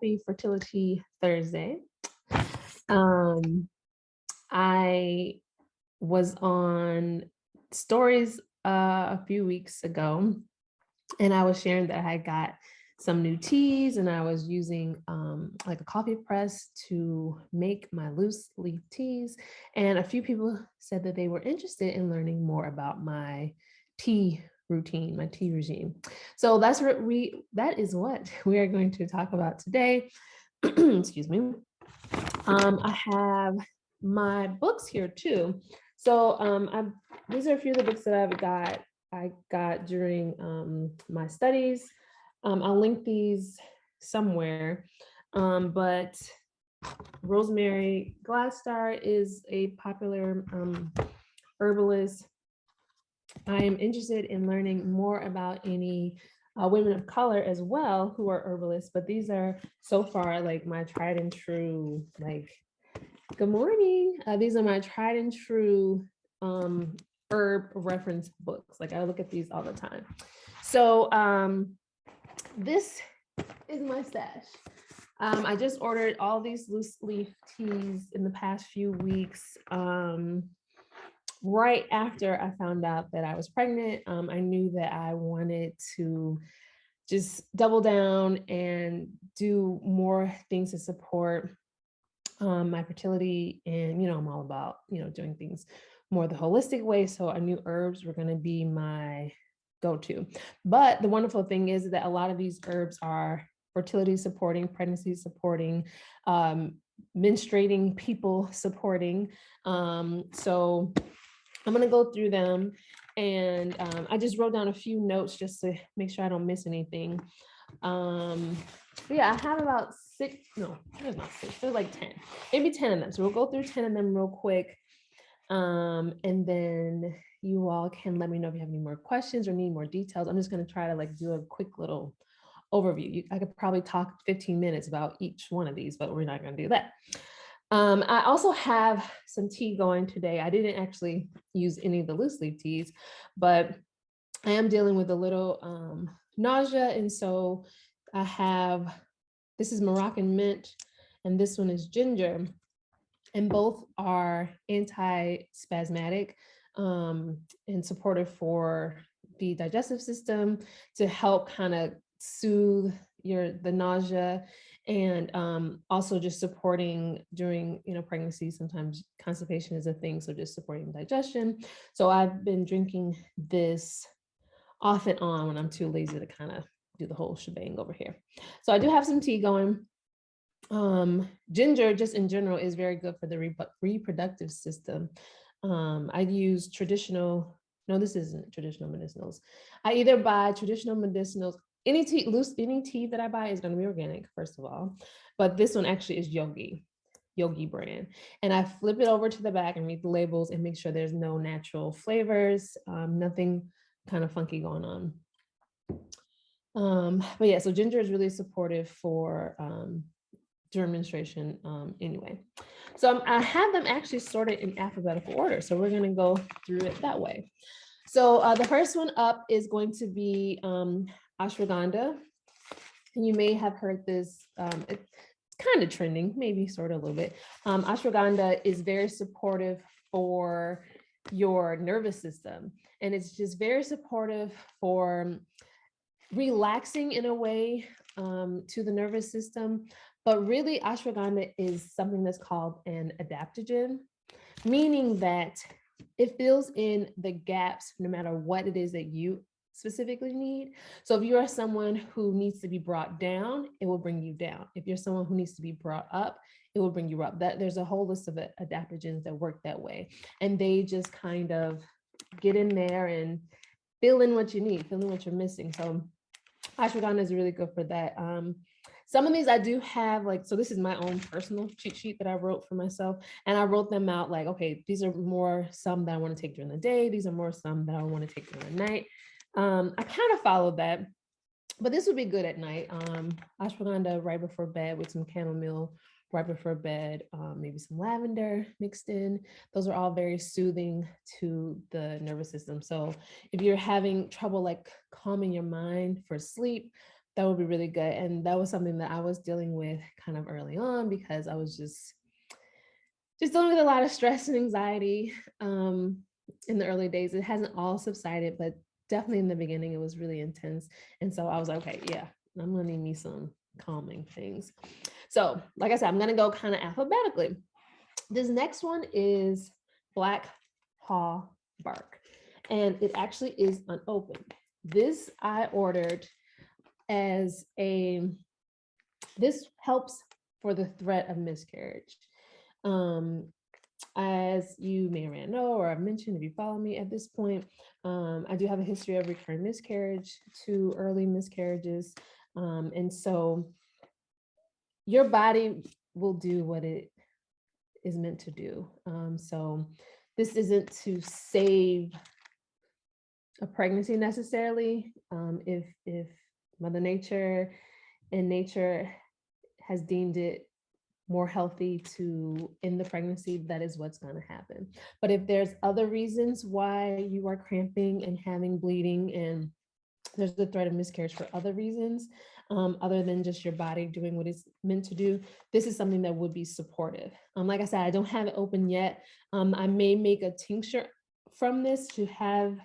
happy Fertility Thursday. I was on stories a few weeks ago, and I was sharing that I got some new teas, and I was using like a coffee press to make my loose leaf teas. And a few people said that they were interested in learning more about my tea routine, my tea regime. So that is what we are going to talk about today. Excuse me. I have my books here too. So these are a few of the books that I got during my studies. I'll link these somewhere. But Rosemary Gladstar is a popular herbalist. I am interested in learning more about any women of color as well who are herbalists, but these are so far like my tried and true, like, good morning. These are my tried and true herb reference books. Like I look at these all the time. So this is my stash. I just ordered all these loose leaf teas in the past few weeks. Right after I found out that I was pregnant, I knew that I wanted to just double down and do more things to support my fertility. And, I'm all about, doing things more the holistic way. So I knew herbs were going to be my go-to. But the wonderful thing is that a lot of these herbs are fertility supporting, pregnancy supporting, menstruating people supporting. So I'm going to go through them, and I just wrote down a few notes just to make sure I don't miss anything. But yeah, I have about there's not 6, there's like 10, maybe 10 of them. So we'll go through 10 of them real quick. And then you all can let me know if you have any more questions or need more details. I'm just going to try to do a quick little overview. I could probably talk 15 minutes about each one of these, but we're not going to do that. I also have some tea going today. I didn't actually use any of the loose leaf teas, but I am dealing with a little nausea. And so I have, this is Moroccan mint, and this one is ginger. And both are anti-spasmodic and supportive for the digestive system to help kind of soothe the nausea, and also just supporting during pregnancy. Sometimes constipation is a thing, so just supporting digestion. So I've been drinking this off and on when I'm too lazy to kind of do the whole shebang over here. So I do have some tea going. Ginger, just in general, is very good for the reproductive system. I use this isn't traditional medicinals. I either buy traditional medicinals. Any tea that I buy is going to be organic, first of all, but this one actually is Yogi brand. And I flip it over to the back and read the labels and make sure there's no natural flavors, nothing kind of funky going on. But yeah, so ginger is really supportive for during menstruation anyway. So I have them actually sorted in alphabetical order. So we're going to go through it that way. So the first one up is going to be ashwagandha. And you may have heard this, it's kind of trending, maybe sort of a little bit. Ashwagandha is very supportive for your nervous system. And it's just very supportive for relaxing in a way to the nervous system. But really, ashwagandha is something that's called an adaptogen, meaning that it fills in the gaps no matter what it is that you specifically need. So if you are someone who needs to be brought down, it will bring you down. If you're someone who needs to be brought up, it will bring you up. There's a whole list of adaptogens that work that way. And they just kind of get in there and fill in what you need, fill in what you're missing. So ashwagandha is really good for that. Some of these I do have, so this is my own personal cheat sheet that I wrote for myself. And I wrote them out okay, these are more some that I want to take during the day. These are more some that I want to take during the night. I kind of followed that, but this would be good at night. Ashwagandha right before bed with some chamomile right before bed, maybe some lavender mixed in. Those are all very soothing to the nervous system. So if you're having trouble calming your mind for sleep, That would be really good. And that was something that I was dealing with kind of early on, because I was just dealing with a lot of stress and anxiety in the early days. It hasn't all subsided, but definitely in the beginning, it was really intense. And so I was like, okay, yeah, I'm gonna need me some calming things. So like I said, I'm gonna go kind of alphabetically. This next one is black haw bark, and it actually is unopened. This I ordered as this helps for the threat of miscarriage. As you may or may not know, or I've mentioned, if you follow me at this point, I do have a history of recurrent miscarriage to early miscarriages. And so your body will do what it is meant to do. So this isn't to save a pregnancy necessarily. If Mother Nature and nature has deemed it more healthy to end the pregnancy, that is what's going to happen. But if there's other reasons why you are cramping and having bleeding, and there's the threat of miscarriage for other reasons, other than just your body doing what it's meant to do, this is something that would be supportive. Like I said, I don't have it open yet. I may make a tincture from this to have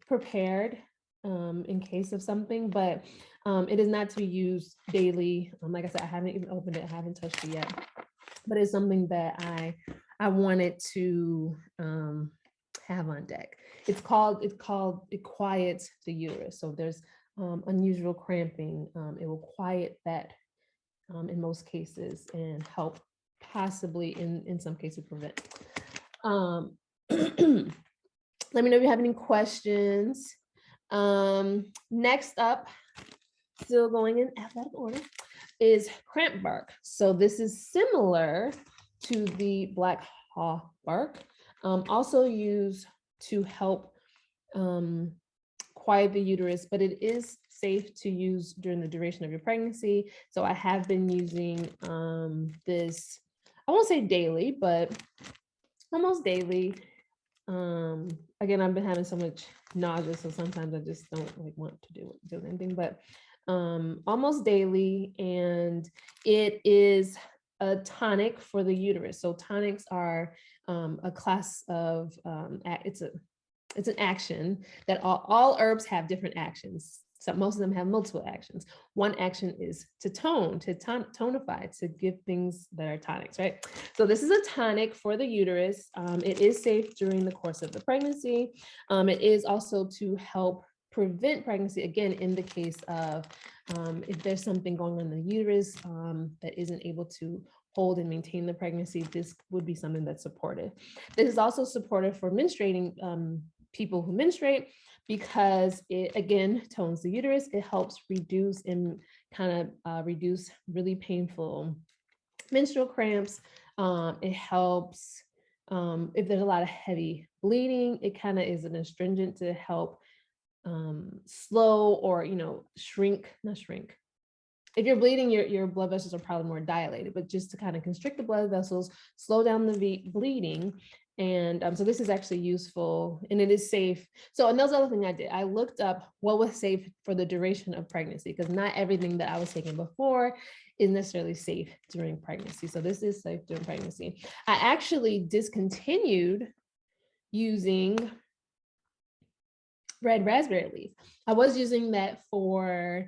prepared in case of something, but it is not to be used daily. Like I said, I haven't even opened it, I haven't touched it yet, but it's something that I wanted to have on deck. It quiets the uterus. So if there's unusual cramping, it will quiet that in most cases, and help possibly in some cases prevent. Let me know if you have any questions. Next up, still going in alphabetical order, is cramp bark. So this is similar to the black haw bark, also used to help quiet the uterus, but it is safe to use during the duration of your pregnancy. So I have been using this, I won't say daily, but almost daily. Again, I've been having so much nausea, so sometimes I just don't like want to do anything, but almost daily. And it is a tonic for the uterus. So tonics are a class of it's an action that all herbs have different actions. So most of them have multiple actions. One action is to tonify, to give things that are tonics, right? So this is a tonic for the uterus. It is safe during the course of the pregnancy. It is also to help prevent pregnancy, again, in the case of if there's something going on in the uterus that isn't able to hold and maintain the pregnancy, this would be something that's supportive. This is also supportive for menstruating people who menstruate, because it, again, tones the uterus. It helps reduce and kind of reduce really painful menstrual cramps. It helps if there's a lot of heavy bleeding, it kind of is an astringent to help slow or, not shrink. If you're bleeding, your blood vessels are probably more dilated, but just to kind of constrict the blood vessels, slow down the bleeding. And so this is actually useful, and it is safe. So, and that was the other thing I did. I looked up what was safe for the duration of pregnancy, because not everything that I was taking before is necessarily safe during pregnancy. So this is safe during pregnancy. I actually discontinued using red raspberry leaf. I was using that for,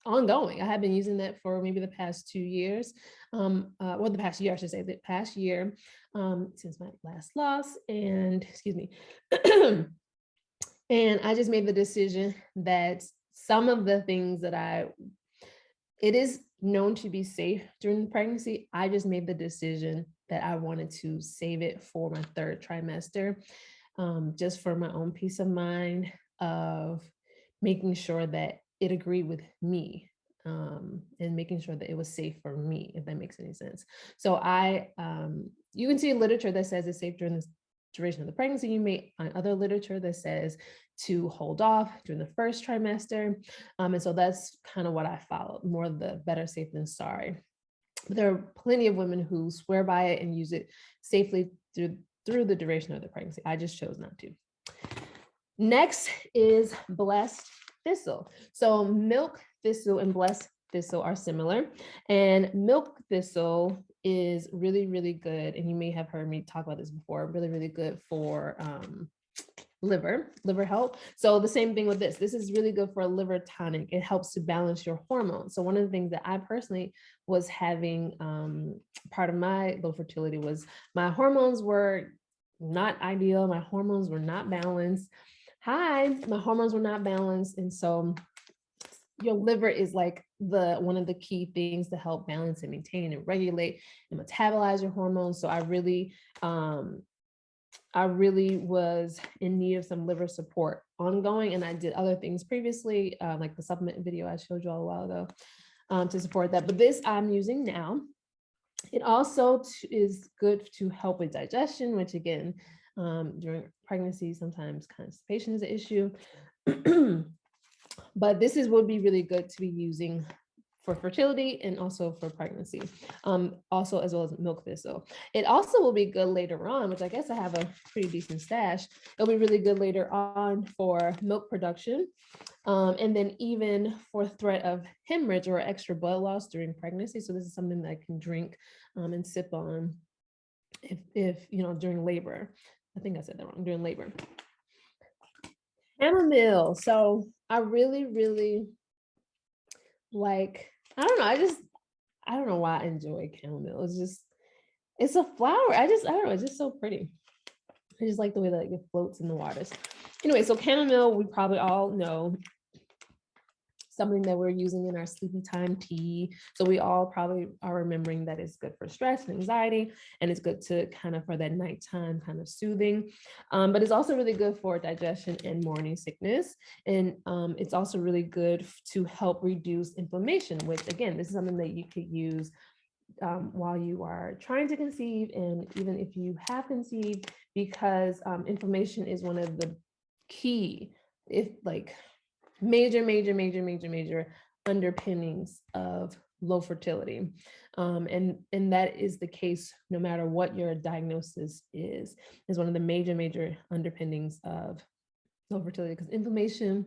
ongoing. I have been using that for maybe the past 2 years. Well, the past year, I should say, the past year, since my last loss, and excuse me. And I just made the decision that some of the things that it is known to be safe during the pregnancy. I just made the decision that I wanted to save it for my 3rd trimester, just for my own peace of mind of making sure that it agreed with me, and making sure that it was safe for me, if that makes any sense. So you can see literature that says it's safe during the duration of the pregnancy. You may find other literature that says to hold off during the 1st trimester. And so that's kind of what I followed, more of the better safe than sorry. But there are plenty of women who swear by it and use it safely through the duration of the pregnancy. I just chose not to. Next is blessed thistle. So milk thistle and blessed thistle are similar, and milk thistle is really, really good. And you may have heard me talk about this before, really, really good for liver health. So the same thing with this. This is really good for a liver tonic. It helps to balance your hormones. So one of the things that I personally was having, part of my low fertility was my hormones were not ideal. My hormones were not balanced. My hormones were not balanced. And so your liver is like one of the key things to help balance and maintain and regulate and metabolize your hormones. So I really was in need of some liver support ongoing, and I did other things previously, like the supplement video I showed you all a while ago, to support that. But this I'm using now. It also is good to help with digestion, which again, during pregnancy, sometimes constipation is an issue. But this would be really good to be using for fertility and also for pregnancy, also as well as milk thistle. It also will be good later on, which I guess I have a pretty decent stash. It'll be really good later on for milk production, and then even for threat of hemorrhage or extra blood loss during pregnancy. So this is something that I can drink and sip on if during labor. I think I said that wrong, during labor. Chamomile. So I really, really like, I don't know, I don't know why I enjoy chamomile. It's a flower. I don't know, it's just so pretty. I just like the way that it floats in the waters. Anyway, so chamomile, we probably all know, something that we're using in our sleepy time tea. So we all probably are remembering that it's good for stress and anxiety, and it's good to kind of for that nighttime kind of soothing. But it's also really good for digestion and morning sickness. And it's also really good to help reduce inflammation, which again, this is something that you could use while you are trying to conceive, and even if you have conceived, because inflammation is one of the key, major underpinnings of low fertility. And that is the case no matter what your diagnosis is one of the major underpinnings of low fertility, because inflammation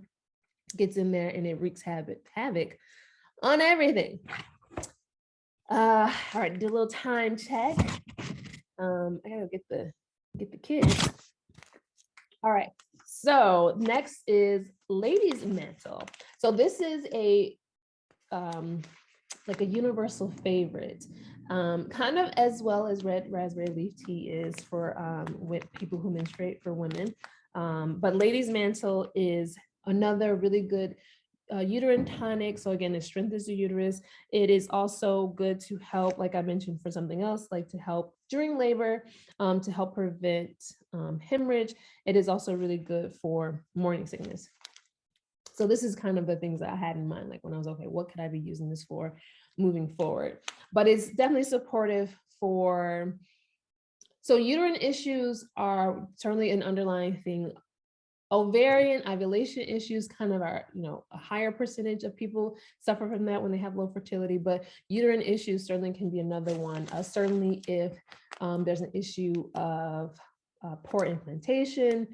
gets in there and it wreaks havoc on everything. All right, do a little time check. I gotta get the kids. All right, so next is ladies' mantle. So this is a like a universal favorite, kind of as well as red raspberry leaf tea is for with people who menstruate, for women. But ladies' mantle is another really good uterine tonic. So again, it strengthens the uterus. It is also good to help, like I mentioned, for something else, like to help during labor, to help prevent hemorrhage. It is also really good for morning sickness. So this is kind of the things that I had in mind, like when I was, okay, what could I be using this for moving forward? But it's definitely supportive for, so uterine issues are certainly an underlying thing. Ovarian ovulation issues kind of are, a higher percentage of people suffer from that when they have low fertility, but uterine issues certainly can be another one. Certainly if there's an issue of poor implantation,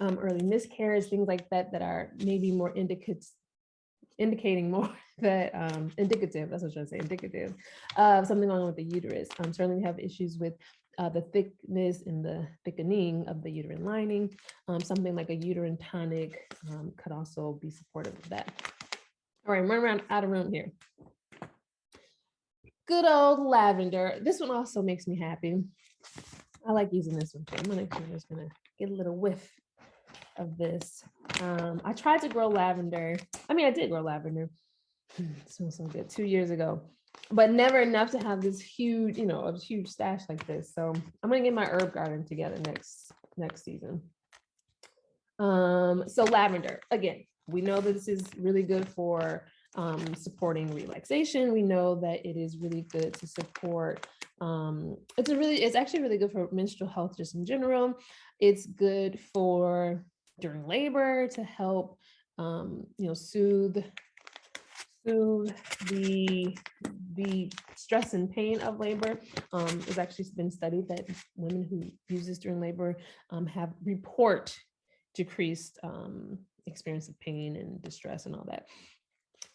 early miscarriage, things like that, that are maybe more indicating more that indicative, that's what I was trying to say, indicative of something going on with the uterus. Certainly we have issues with the thickness and the thickening of the uterine lining. Something like a uterine tonic could also be supportive of that. All right, run around out of room here. Good old lavender. This one also makes me happy. I like using this one too. I'm just gonna get a little whiff of this. I tried to grow lavender. I did grow lavender. It smells so good 2 years ago, but never enough to have this huge, a huge stash like this. So I'm gonna get my herb garden together next season. So lavender, again, we know that this is really good for supporting relaxation. We know that it is really good to support. It's actually really good for menstrual health just in general. It's good for during labor to help, soothe soothe the stress and pain of labor. It's actually been studied that women who use this during labor have report decreased experience of pain and distress and all that.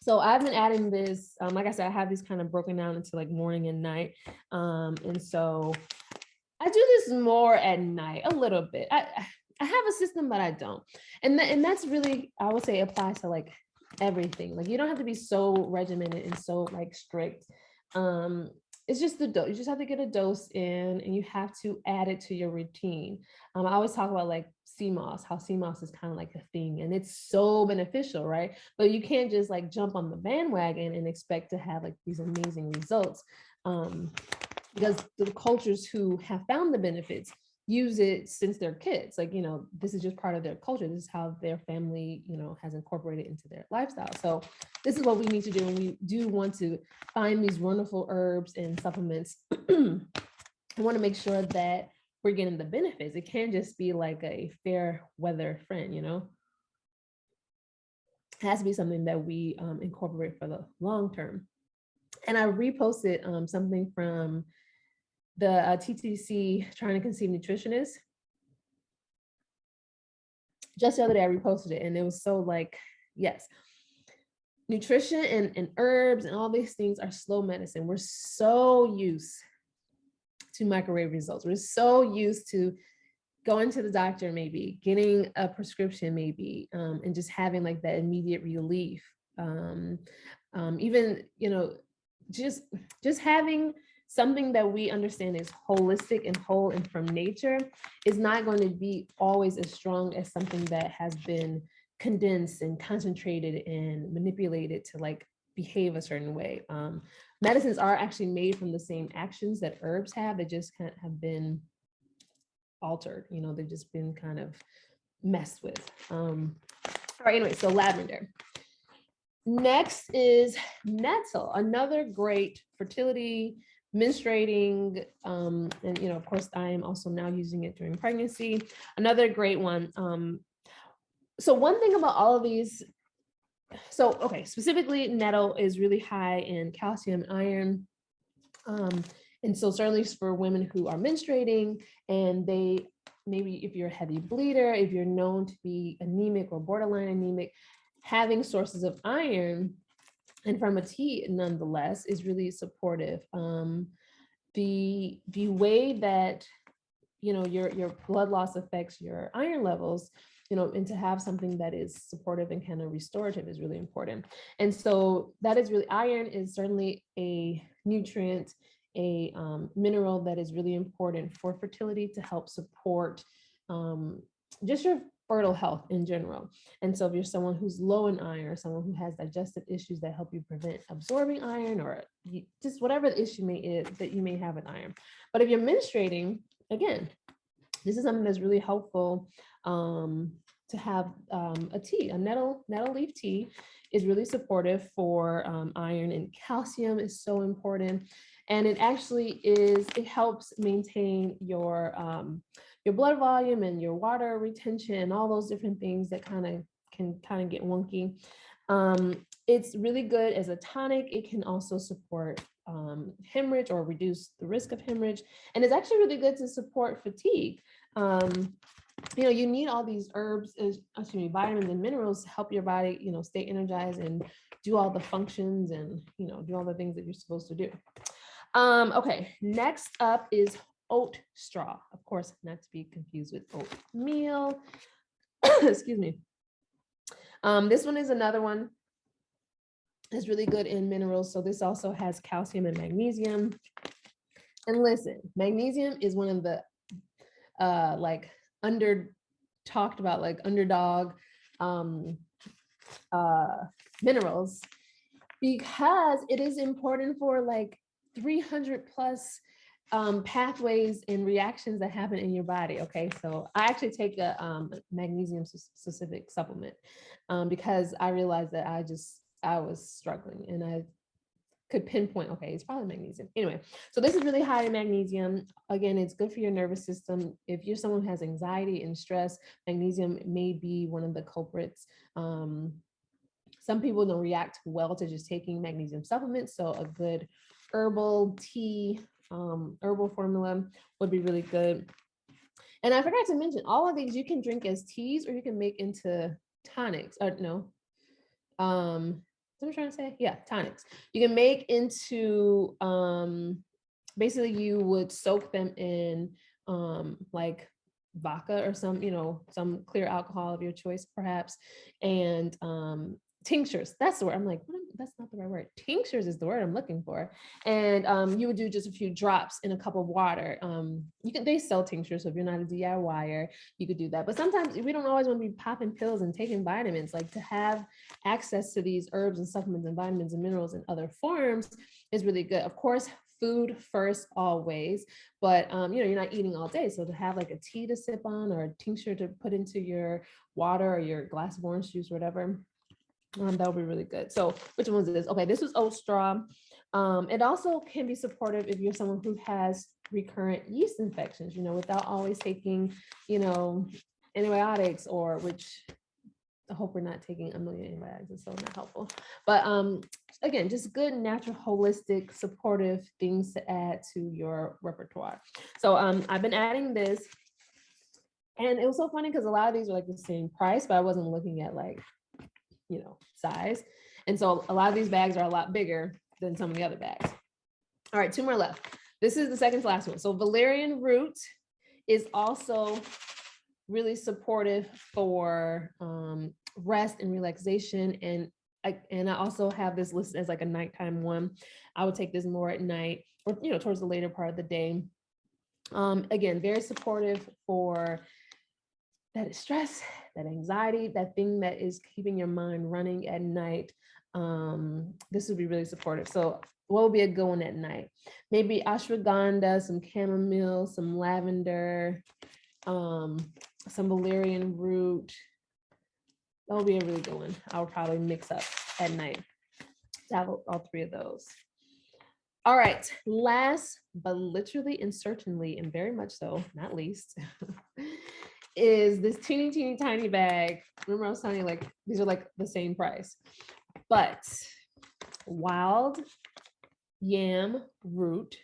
So I've been adding this, like I said, I have these kind of broken down into like morning and night. And so I do this more at night, a little bit. I have a system, but I don't. And that's really, I would say, applies to like everything. Like you don't have to be so regimented and so like strict. It's just the dose. You just have to get a dose in, and you have to add it to your routine. I always talk about like CMOS, how CMOS is kind of like a thing, and it's so beneficial, right? But you can't just like jump on the bandwagon and expect to have like these amazing results, because the cultures who have found the benefits use it since they're kids. Like, this is just part of their culture. This is how their family, has incorporated into their lifestyle. So this is what we need to do. And we do want to find these wonderful herbs and supplements. I want to make sure that we're getting the benefits. It can't just be like a fair weather friend, It has to be something that we incorporate for the long term. And I reposted something from the TTC Trying to Conceive Nutritionist. Just the other day I reposted it, and it was so like, yes, nutrition and herbs and all these things are slow medicine. We're so used to microwave results. We're so used to going to the doctor, maybe getting a prescription, maybe, and just having like that immediate relief. Even, just having something that we understand is holistic and whole and from nature is not going to be always as strong as something that has been condensed and concentrated and manipulated to like behave a certain way. Medicines are actually made from the same actions that herbs have. They just kind of have been altered. They've just been kind of messed with. All right, anyway, so lavender. Next is nettle, another great fertility, menstruating, and of course I am also now using it during pregnancy. Another great one. So one thing about all of these, specifically nettle is really high in calcium, iron, and so certainly for women who are menstruating, and they maybe if you're a heavy bleeder, if you're known to be anemic or borderline anemic, having sources of iron and from a tea nonetheless is really supportive. The way that your blood loss affects your iron levels, and to have something that is supportive and kind of restorative is really important. And so that is really, iron is certainly a nutrient, a mineral that is really important for fertility to help support just your fertile health in general. And so if you're someone who's low in iron, or someone who has digestive issues that help you prevent absorbing iron, or just whatever the issue is that you may have with iron. But if you're menstruating, again, this is something that's really helpful to have a tea. A nettle leaf tea is really supportive for iron, and calcium is so important. And it actually it helps maintain your blood volume and your water retention and all those different things that can get wonky. It's really good as a tonic. It can also support hemorrhage or reduce the risk of hemorrhage. And it's actually really good to support fatigue. You need all these herbs, vitamins and minerals to help your body, stay energized and do all the functions and, do all the things that you're supposed to do. Okay, next up is oat straw. Of course, not to be confused with oatmeal. Excuse me. This one is another one that's really good in minerals. So this also has calcium and magnesium. And listen, magnesium is one of the talked about, like underdog minerals, because it is important for like 300 plus pathways and reactions that happen in your body. Okay, so I actually take a magnesium specific supplement because I realized that I was struggling, and I could pinpoint, okay, it's probably magnesium. Anyway, so this is really high in magnesium. Again, it's good for your nervous system. If you're someone who has anxiety and stress, magnesium may be one of the culprits. Some people don't react well to just taking magnesium supplements. So a good herbal tea, herbal formula would be really good. And I forgot to mention, all of these you can drink as teas or you can make into tonics. Or no, what am I trying to say? Yeah, tonics. You can make into, basically you would soak them in like vodka or some, some clear alcohol of your choice, perhaps, and tinctures. That's the word. I'm like, that's not the right word. Tinctures is the word I'm looking for. And you would do just a few drops in a cup of water. They sell tinctures, so if you're not a DIYer, you could do that. But sometimes we don't always want to be popping pills and taking vitamins. Like, to have access to these herbs and supplements and vitamins and minerals in other forms is really good. Of course, food first always, but you're not eating all day, so to have like a tea to sip on or a tincture to put into your water or your glass of orange juice or whatever, that would be really good. So which one is this? Okay, this was oat straw. It also can be supportive if you're someone who has recurrent yeast infections, without always taking antibiotics, or which I hope we're not taking a million antibiotics, it's so not helpful. But again, just good, natural, holistic, supportive things to add to your repertoire. So I've been adding this, and it was so funny because a lot of these are like the same price, but I wasn't looking at like, size. And so a lot of these bags are a lot bigger than some of the other bags. All right, 2 more left. This is the second to last one. So valerian root is also really supportive for rest and relaxation. And I also have this listed as like a nighttime one. I would take this more at night, or towards the later part of the day. Again, very supportive for that stress, that anxiety, that thing that is keeping your mind running at night. This would be really supportive. So what would be a good one at night? Maybe ashwagandha, some chamomile, some lavender, some valerian root. That would be a really good one. I would probably mix up at night to have all 3 of those. All right, last but literally and certainly and very much so, not least, is this teeny tiny bag. Remember I was telling you, like, these are like the same price, but wild yam root.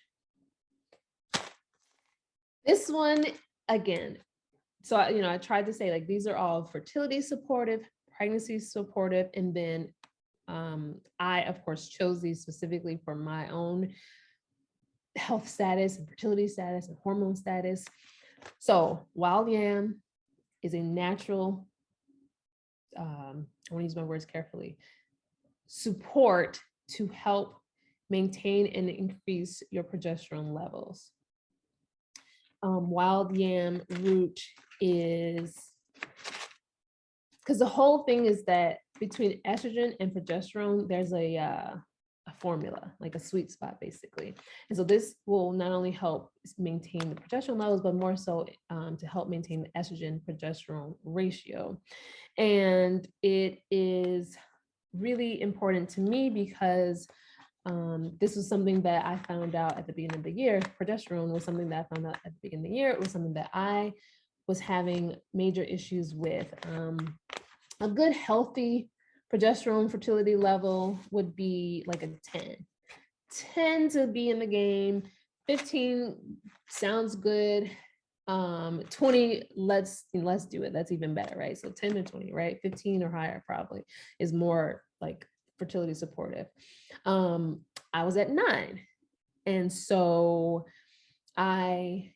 This one, again, so I tried to say, like, these are all fertility supportive, pregnancy supportive, and then I of course chose these specifically for my own health status and fertility status and hormone status. So wild yam is a natural, I want to use my words carefully, support to help maintain and increase your progesterone levels. Wild yam root is, because the whole thing is that between estrogen and progesterone, there's a formula, like a sweet spot, basically. And so this will not only help maintain the progesterone levels, but more so to help maintain the estrogen progesterone ratio. And it is really important to me because this was something that I found out at the beginning of the year. Progesterone was something that I found out at the beginning of the year. It was something that I was having major issues with. A good healthy progesterone fertility level would be like a 10. 10 to be in the game. 15 sounds good. 20, let's do it. That's even better, right? So 10 to 20, right? 15 or higher probably is more like fertility supportive. I was at 9. And so and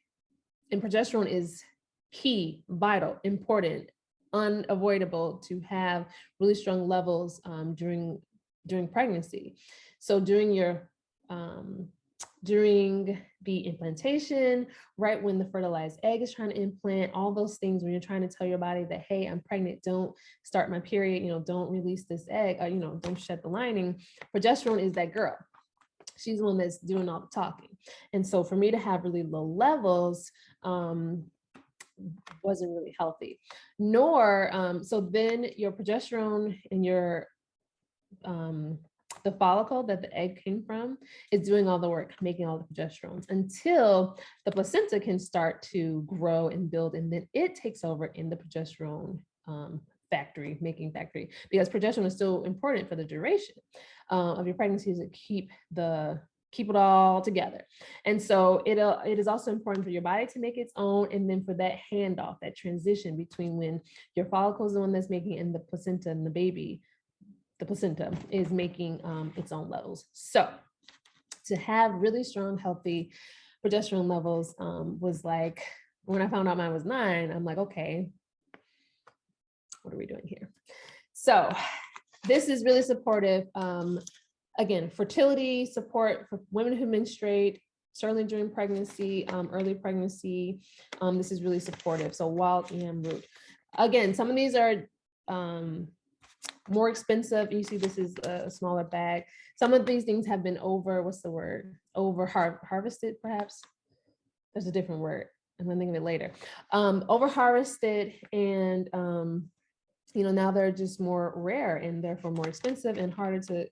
progesterone is key, vital, important, unavoidable to have really strong levels during pregnancy. So during the implantation, right when the fertilized egg is trying to implant, all those things, when you're trying to tell your body that, hey, I'm pregnant, don't start my period, don't release this egg, or, don't shed the lining. Progesterone is that girl. She's the one that's doing all the talking. And so for me to have really low levels wasn't really healthy. Nor, so then your progesterone and your the follicle that the egg came from is doing all the work, making all the progesterones until the placenta can start to grow and build, and then it takes over in the progesterone factory, making factory, because progesterone is still important for the duration of your pregnancy to keep it all together. And so it is also important for your body to make its own, and then for that handoff, that transition between when your follicle is the one that's making and the placenta and the baby, the placenta is making its own levels. So to have really strong, healthy progesterone levels was like, when I found out mine was 9, I'm like, okay, what are we doing here? So this is really supportive. Again, fertility support for women who menstruate, certainly during pregnancy, early pregnancy. This is really supportive. So wild yam root. Again, some of these are more expensive. You see, this is a smaller bag. Some of these things have been harvested, perhaps. There's a different word. I'm gonna think of it later. Over harvested, and now they're just more rare and therefore more expensive and harder to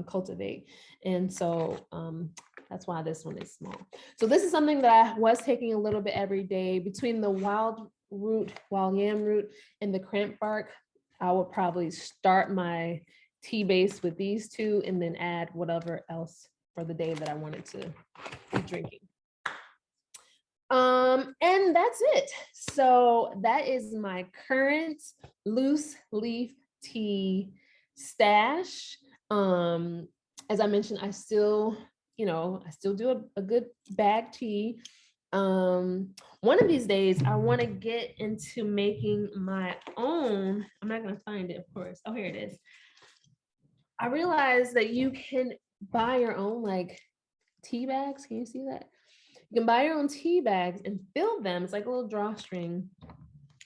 cultivate. And so that's why this one is small. So this is something that I was taking a little bit every day. Between the wild yam root, and the cramp bark, I would probably start my tea base with these 2 and then add whatever else for the day that I wanted to be drinking. And that's it. So that is my current loose leaf tea stash. As I mentioned, I still do a good bag tea. One of these days I want to get into making my own. I'm not going to find it, of course. Oh, here it is. I realized that you can buy your own like tea bags. Can you see that? You can buy your own tea bags and fill them. It's like a little drawstring.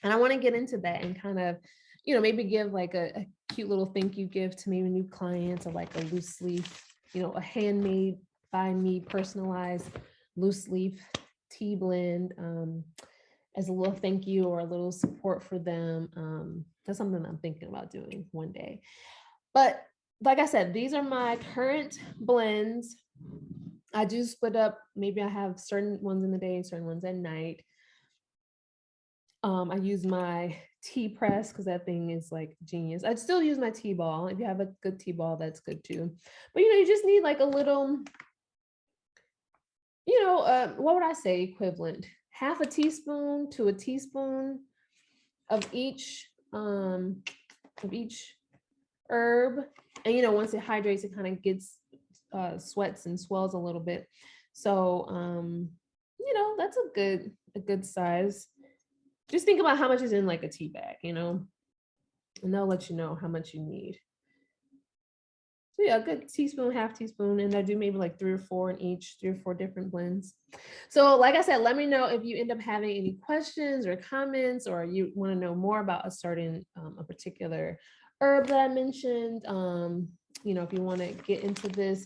And I want to get into that and kind of, maybe give like a cute little thank you gift to maybe new clients, or like a loose leaf, a handmade by me, personalized loose leaf tea blend as a little thank you or a little support for them. That's something I'm thinking about doing one day. But like I said, these are my current blends. I do split up. Maybe I have certain ones in the day, certain ones at night. I use my tea press because that thing is like genius. I'd still use my tea ball. If you have a good tea ball, that's good too. But you just need like a little, what would I say equivalent? Half a teaspoon to a teaspoon of each herb. And once it hydrates, it kind of gets sweats and swells a little bit. So that's a good size. Just think about how much is in like a tea bag, and they'll let you know how much you need. So yeah, a good teaspoon, half teaspoon, and I do maybe like 3 or 4 in each, 3 or 4 different blends. So like I said, let me know if you end up having any questions or comments, or you want to know more about a particular herb that I mentioned. If you want to get into this,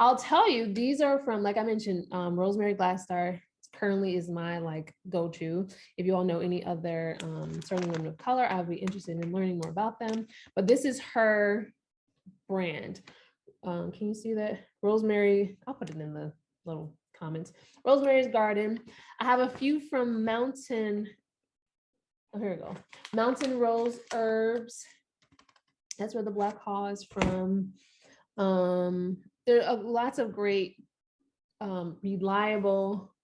I'll tell you, these are from, like I mentioned, rosemary glasstar currently is my like go-to. If you all know any other certain women of color, I'll be interested in learning more about them. But this is her brand. Can you see that? Rosemary, I'll put it in the little comments. Rosemary's Garden. I have a few from Mountain. Oh, here we go. Mountain Rose Herbs. That's where the Black Haw is from. There are lots of great, reliable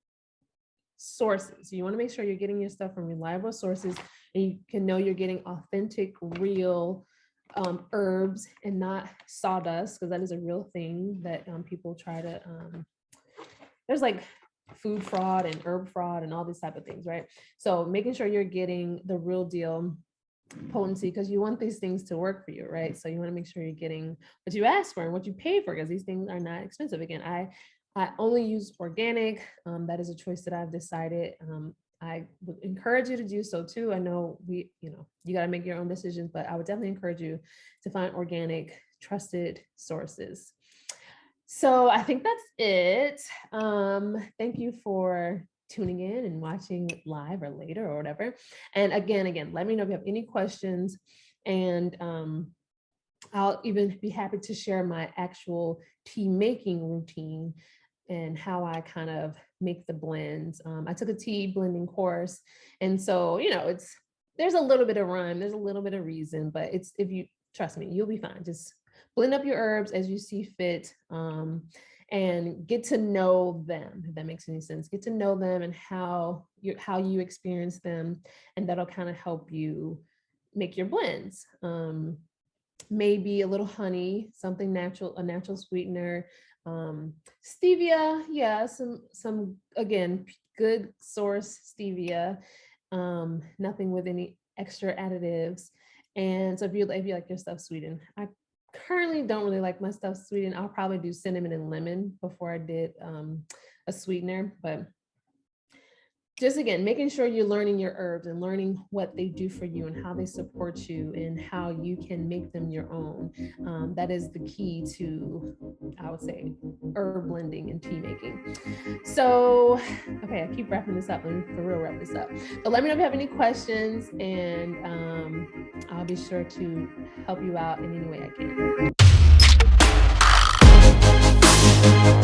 sources. You want to make sure you're getting your stuff from reliable sources, and you can know you're getting authentic, real herbs and not sawdust, because that is a real thing that people try to. There's like food fraud and herb fraud and all these type of things, right? So making sure you're getting the real deal potency, because you want these things to work for you, right? So you want to make sure you're getting what you ask for and what you pay for, because these things are not expensive. Again, I only use organic. That is a choice that I've decided. I would encourage you to do so too. I know you got to make your own decisions, but I would definitely encourage you to find organic, trusted sources. So I think that's it. Thank you for tuning in and watching live or later or whatever. And again, let me know if you have any questions, and I'll even be happy to share my actual tea making routine and how I kind of make the blends. I took a tea blending course, and so it's there's a little bit of rhyme, there's a little bit of reason, but it's, if you trust me, you'll be fine. Just blend up your herbs as you see fit, and get to know them, if that makes any sense. Get to know them and how you experience them, and that'll kind of help you make your blends. Maybe a little honey, something natural, a natural sweetener. Stevia, yeah, some again, good source stevia. Nothing with any extra additives. And so if you like your stuff sweetened, I currently don't really like my stuff sweetened. I'll probably do cinnamon and lemon before I did a sweetener, but just again, making sure you're learning your herbs and learning what they do for you and how they support you and how you can make them your own. That is the key to, I would say, herb blending and tea making. So, okay, I keep wrapping this up. Let me for real wrap this up. But let me know if you have any questions, and I'll be sure to help you out in any way I can.